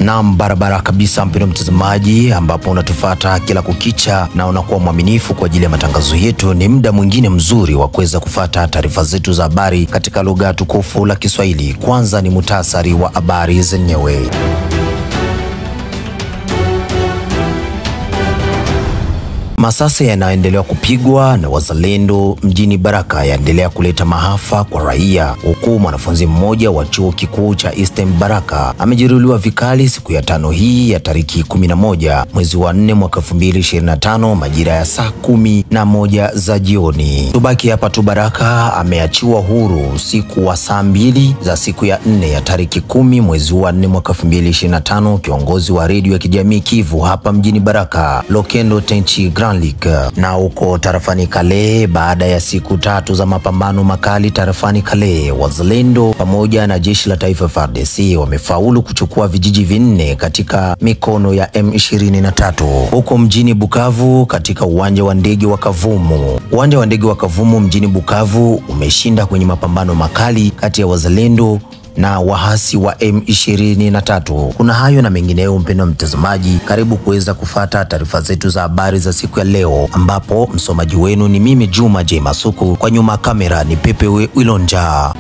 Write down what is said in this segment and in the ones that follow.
Naam, barabara kabisa mpendwa mtazamaji, ambapo unatufuata kila kukicha na unakuwa mwaminifu kwa ajili ya matangazo yetu. Ni muda mwingine mzuri wa kuweza kufuata taarifa zetu za habari katika lugha tukufu la Kiswahili. Kwanza ni muhtasari wa habari zenyewe. Masasi yanaendelea kupigwa na wazalendo mjini Baraka yaendelea kuleta maafa kwa raia, huku mwanafunzi mmoja wa chuo kikuu cha Eastern Baraka amejeruhiwa vikali siku ya tano hii ya tariki 11 mwezi wa 4 mwaka 2025 majira ya saa 11 za jioni. Tubaki hapa tu, Baraka ameachiwa huru usiku wa saa 2 za siku ya 4 ya tariki 10 mwezi wa 4 mwaka 2025. Kiongozi wa redio ya kijamii Kivu hapa mjini Baraka, Lokendo Tenchi na uko tarafani Kale, baada ya siku 3 za mapambano makali tarafani Kale, wazalendo pamoja na jeshi la taifa FARDC wamefaulu kuchukua vijiji 4 katika mikono ya M23 huko mjini Bukavu. Katika uwanja wa ndege wa Kavumu, uwanja wa ndege wa Kavumu mjini Bukavu umeshinda kwenye mapambano makali kati ya wazalendo na wahasi wa M23. Kuna hayo na mengineyo mpendwa mtazamaji, karibu kuweza kufata taarifa zetu za habari za siku ya leo, ambapo msomaji wenu ni mimi Juma J Masuku, kwa nyuma kamera ni Pepe Wilonja.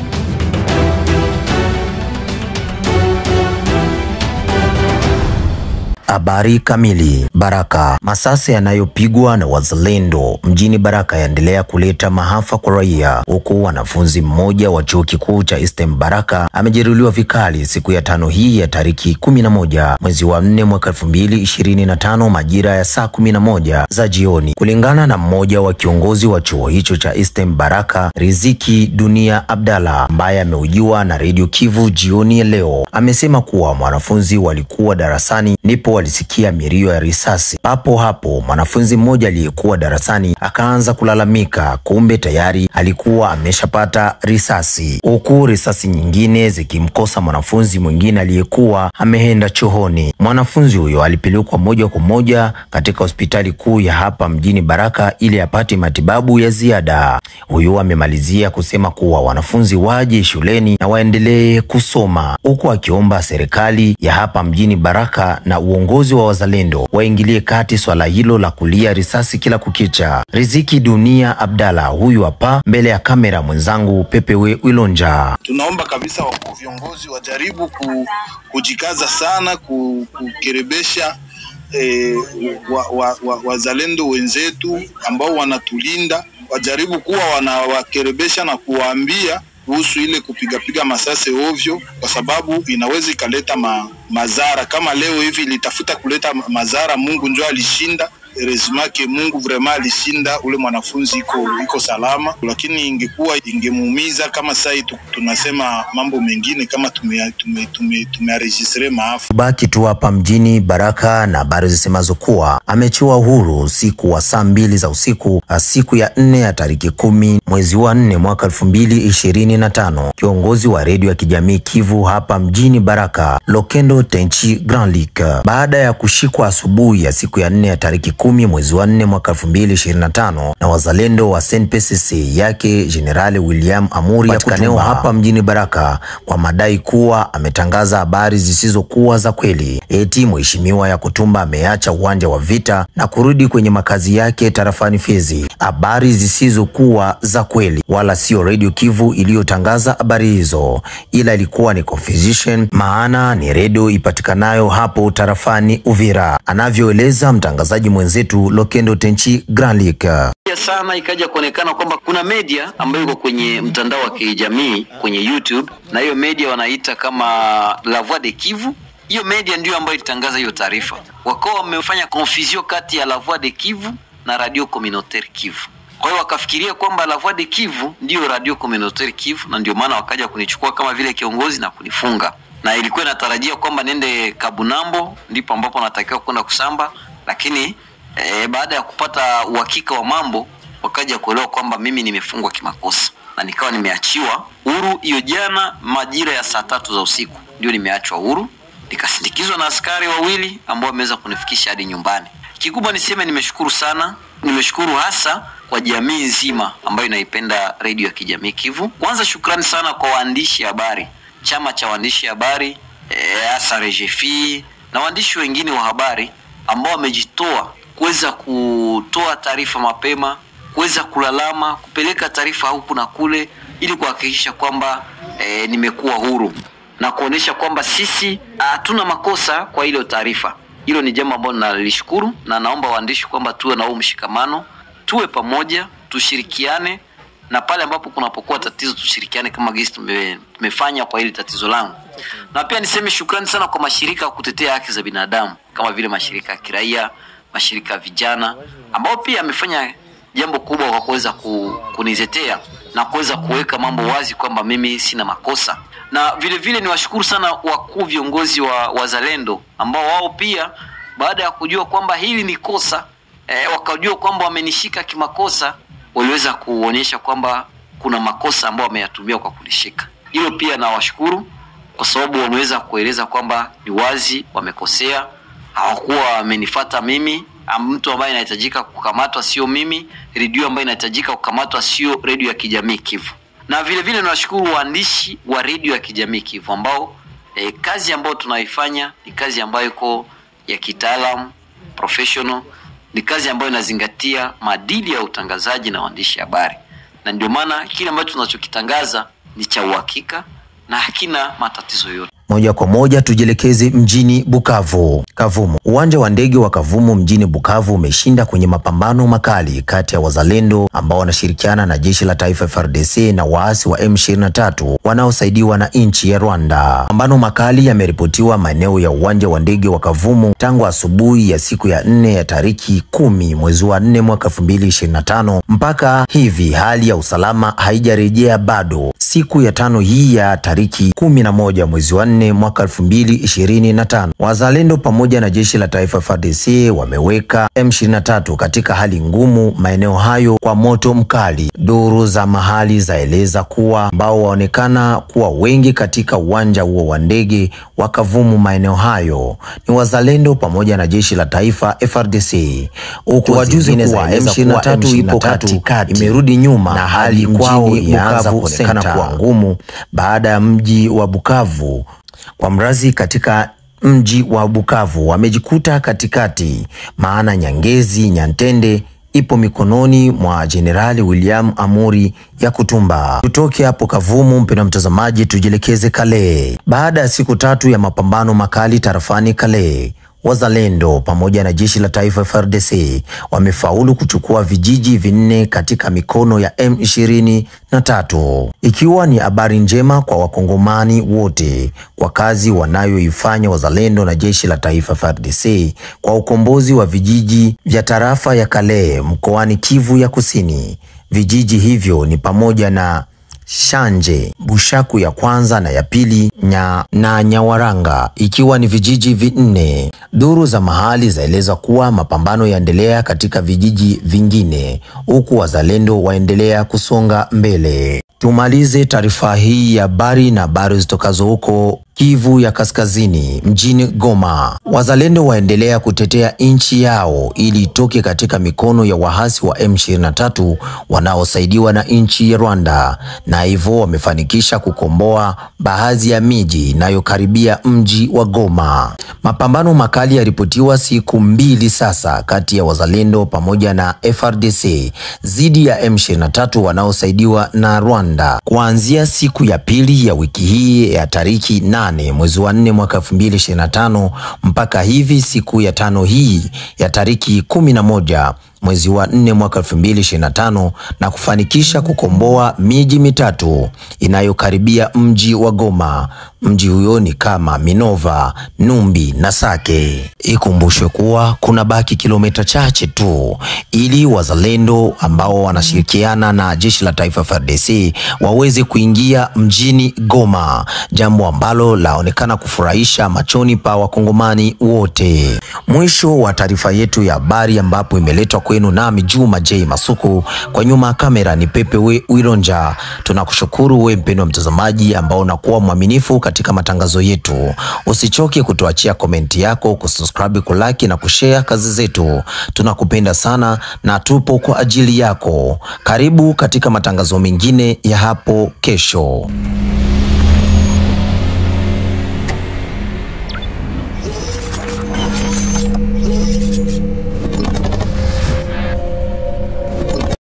Habari kamili. Baraka. Masasi yanayopigwa na wazalendo mjini Baraka yaendelea kuleta maafa kwa raia, huku wanafunzi mmoja wa chuo kikuu cha Eastern Baraka amejeruhiwa vikali siku ya tano hii ya tariki 11 mwezi wa 4 mwaka 2025 majira ya saa 11 za jioni. Kulingana na mmoja wa kiongozi wa chuo hicho cha Eastern Baraka, Riziki Dunia Abdalla, ambaye ameujiwa na Radio Kivu jioni ya leo, amesema kuwa mwanafunzi walikuwa darasani ndipo walisikia milio ya risasi. Papo hapo mwanafunzi mmoja aliyekuwa darasani akaanza kulalamika, kumbe tayari alikuwa ameshapata risasi, huku risasi nyingine zikimkosa mwanafunzi mwingine aliyekuwa ameenda chooni. Mwanafunzi huyo alipelekwa moja kwa moja katika hospitali kuu ya hapa mjini Baraka ili apate matibabu ya ziada. Huyo amemalizia kusema kuwa wanafunzi waje shuleni na waendelee kusoma, huku akiomba serikali ya hapa mjini Baraka na uongozi wa wazalendo waingilie kati swala hilo la kulia risasi kila kukicha. Riziki Dunia Abdalla huyu hapa mbele ya kamera mwenzangu Pepe Wilonja. Tunaomba kabisa viongozi wajaribu kujikaza sana kukerebesha wazalendo wenzetu ambao wanatulinda, wajaribu kuwa wanawakerebesha na kuwaambia kuhusu ile kupiga masase ovyo, kwa sababu inaweza ikaleta madhara. Kama leo hivi ilitafuta kuleta madhara, Mungu ndio alishinda. Rezimake Mungu vraiment alishinda, ule mwanafunzi iko salama, lakini ingemuumiza kama sasa tunasema mambo mengine kama tumeregistre maafa. Baki tu hapa mjini Baraka na habari zisemazo kuwa amechiwa huru usiku wa saa 2 za usiku siku ya 4 ya tariki 10 mwezi wa 4 mwaka 2025. Kiongozi wa redio ya kijamii Kivu hapa mjini Baraka, Lokendo Tenchi Grand Lake, baada ya kushikwa asubuhi ya siku ya 4 ya tariki 10 mwezi wa 4 mwaka 2025 na wazalendo wa SNPCC yake Generali William Amuri Kaneo hapa mjini Baraka kwa madai kuwa ametangaza habari zisizokuwa za kweli. Eti mheshimiwa Yakutumba ameacha uwanja wa vita na kurudi kwenye makazi yake tarafani Fizi. Habari zisizokuwa za kweli, wala sio Radio Kivu iliyotangaza habari hizo, ila ilikuwa ni confusion, maana ni redio ipatikanayo hapo tarafani Uvira, anavyoeleza mtangazaji mwenzetu Lokendo Tenchi Grand Lake. Sana ikaja kuonekana kwamba kuna media ambayo iko kwenye mtandao wa kijamii kwenye YouTube, na hiyo media wanaita kama La Voix de Kivu. Hiyo media ndio ambayo ilitangaza hiyo taarifa. Wako wamefanya confusion kati ya La Voix de Kivu na Radio Communautaire Kivu. Kwa hiyo wakafikiria kwamba La Voix de Kivu ndio Radio Communautaire Kivu, na ndio maana wakaja kunichukua kama vile kiongozi na kunifunga. Na ilikuwa inatarajia kwamba nende Kabunambo ndipo ambapo natakiwa kwenda kusamba, lakini baada ya kupata uhakika wa mambo wakaja kuelewa kwamba mimi nimefungwa kimakosa na nikawa nimeachiwa huru. Hiyo jana majira ya saa 3 za usiku ndio nimeachwa huru, nikasindikizwa na askari wawili ambao wameweza kunifikisha hadi nyumbani. Kikubwa niseme nimeshukuru sana, nimeshukuru hasa kwa jamii nzima ambayo inaipenda redio ya kijamii Kivu. Kwanza shukrani sana kwa waandishi habari, chama cha waandishi habari hasa RGFI na waandishi wengine wa habari ambao wamejitoa kuweza kutoa taarifa mapema, kuweza kulalama, kupeleka taarifa huku na kule ili kuhakikisha kwamba nimekuwa huru na kuonesha kwamba sisi hatuna makosa kwa ile taarifa. Hilo ni jambo ambalo nalishukuru, na naomba waandishi kwamba tuwe na mshikamano, tuwe pamoja, tushirikiane, na pale ambapo kunapokuwa tatizo tushirikiane kama gisi tumefanya kwa ile tatizo langu. Na pia niseme shukrani sana kwa mashirika ya kutetea haki za binadamu kama vile mashirika ya kiraia, mashirika ya vijana ambao pia yamefanya jambo kubwa kwa kuweza kunitetea na kuweza kuweka mambo wazi kwamba mimi sina makosa. Na vile vile niwashukuru sana wakuu viongozi wa wazalendo ambao wao pia baada ya kujua kwamba hili ni kosa, wakajua kwamba wamenishika kimakosa, waliweza kuonyesha kwamba kuna makosa ambayo wameyatumia kwa kunishika. Hilo pia nawashukuru kwa sababu wameweza kueleza kwamba ni wazi wamekosea, hawakuwa wamenifuata mimi, mtu ambaye anahitajika kukamatwa sio mimi, redio ambayo inahitajika kukamatwa sio redio ya kijamii Kivu. Na vile vile nawashukuru waandishi wa redio ya kijamii Kivu ambao kazi ambayo tunaifanya ni kazi ambayo iko ya kitaalamu, professional, ni kazi ambayo inazingatia maadili ya utangazaji na waandishi habari. Na ndio maana kile ambacho tunachokitangaza ni cha uhakika na hakina matatizo yote. Moja kwa moja tujielekeze mjini Bukavu. Kavumu. Uwanja wa ndege wa Kavumu mjini Bukavu umeshinda kwenye mapambano makali kati ya wazalendo ambao wanashirikiana na jeshi la taifa FARDC na waasi wa M23 wanaosaidiwa na nchi ya Rwanda. Mapambano makali yameripotiwa maeneo ya uwanja wa ndege wa Kavumu tangu asubuhi ya siku ya 4 ya tariki 10 mwezi wa 4 mwaka 2025 mpaka hivi hali ya usalama haijarejea bado. Siku ya 5 hii ya tariki 11 mwezi wa 4 mwaka 2025 wazalendo pamoja na jeshi la taifa FARDC wameweka M23 katika hali ngumu maeneo hayo kwa moto mkali. Duru za mahali zaeleza kuwa ambao waonekana kuwa wengi katika uwanja huo wa ndege wa Kavumu maeneo hayo ni wazalendo pamoja na jeshi la taifa FARDC. Huku wajuzi kuwa M23 ipo katikati imerudi nyuma na hali kwao inaanza kuonekana kuwa ngumu baada ya mji wa Bukavu kwa mrazi katika mji wa Bukavu wamejikuta katikati, maana Nyangezi Nyantende ipo mikononi mwa Jenerali William Amuri ya Kutumba. Tutoke hapo Kavumu, mpendwa mtazamaji, tujielekeze Kale. Baada ya siku 3 ya mapambano makali tarafani Kale, wazalendo pamoja na jeshi la taifa FARDC wamefaulu kuchukua vijiji 4 katika mikono ya M23, ikiwa ni habari njema kwa wakongomani wote kwa kazi wanayoifanya wazalendo na jeshi la taifa FARDC kwa ukombozi wa vijiji vya tarafa ya Kale mkoani Kivu ya Kusini. Vijiji hivyo ni pamoja na Shanje, Bushaku ya kwanza na ya pili, na Nyawaranga, ikiwa ni vijiji 4. Duru za mahali zaeleza kuwa mapambano yaendelea katika vijiji vingine huku wazalendo waendelea kusonga mbele. Tumalize taarifa hii ya habari na habari zitokazo huko Kivu ya Kaskazini mjini Goma. Wazalendo waendelea kutetea nchi yao ili itoke katika mikono ya wahasi wa M23 wanaosaidiwa na nchi ya Rwanda, na hivyo wamefanikisha kukomboa baadhi ya miji inayokaribia mji wa Goma. Mapambano makali yaripotiwa siku 2 sasa kati ya wazalendo pamoja na FARDC dhidi ya M23 wanaosaidiwa na Rwanda kuanzia siku ya 2 ya wiki hii ya tariki 8 mwezi wa 4 mwaka 2025 mpaka hivi siku ya 5 hii ya tariki 11 mwezi wa 4 mwaka 2025 na kufanikisha kukomboa miji 3 inayokaribia mji wa Goma. Mji huyo ni kama Minova, Numbi na Sake. Ikumbushwe kuwa kuna baki kilomita chache tu ili wazalendo ambao wanashirikiana na jeshi la taifa FARDC waweze kuingia mjini Goma, jambo ambalo laonekana kufurahisha machoni pa wakongomani wote. Mwisho wa taarifa yetu ya habari ambapo imeletwa kwenu nami Juma J Masuku, kwa nyuma ya kamera ni Pepe Wironja. Tunakushukuru wewe mpendwa mtazamaji ambao unakuwa mwaminifu katika matangazo yetu. Usichoke kutuachia komenti yako, kusubscribe, kulike na kushare kazi zetu. Tunakupenda sana na tupo kwa ajili yako. Karibu katika matangazo mengine ya hapo kesho.